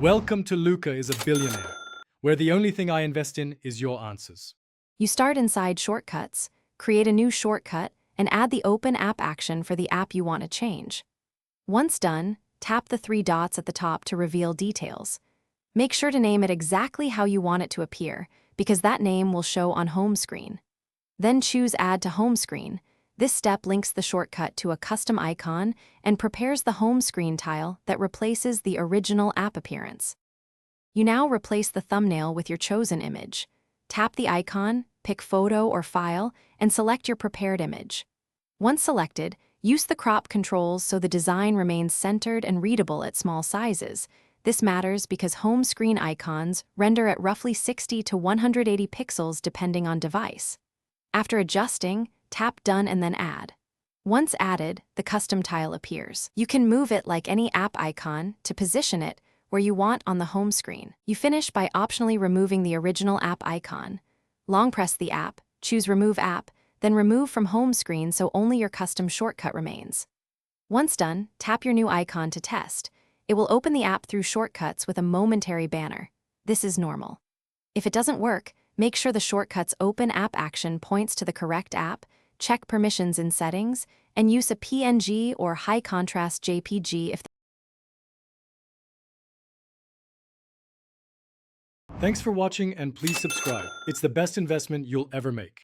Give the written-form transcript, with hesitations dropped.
Welcome to Luca is a Billionaire, where the only thing I invest in is your answers. You start inside Shortcuts, create a new shortcut, and add the Open App action for the app you want to change. Once done, tap the three dots at the top to reveal details. Make sure to name it exactly how you want it to appear, because that name will show on home screen. Then choose Add to Home Screen. This step links the shortcut to a custom icon and prepares the home screen tile that replaces the original app appearance. You now replace the thumbnail with your chosen image. Tap the icon, pick Photo or File, and select your prepared image. Once selected, use the crop controls so the design remains centered and readable at small sizes. This matters because home screen icons render at roughly 60 to 180 pixels depending on device. After adjusting, tap Done and then Add. Once added, the custom tile appears. You can move it like any app icon to position it where you want on the home screen. You finish by optionally removing the original app icon. Long press the app, choose Remove App, then remove from home screen so only your custom shortcut remains. Once done, tap your new icon to test. It will open the app through Shortcuts with a momentary banner. This is normal. If it doesn't work, make sure the Shortcuts Open App action points to the correct app, check permissions in Settings, and use a PNG or high-contrast JPG if Thanks for watching and please subscribe. It's the best investment you'll ever make.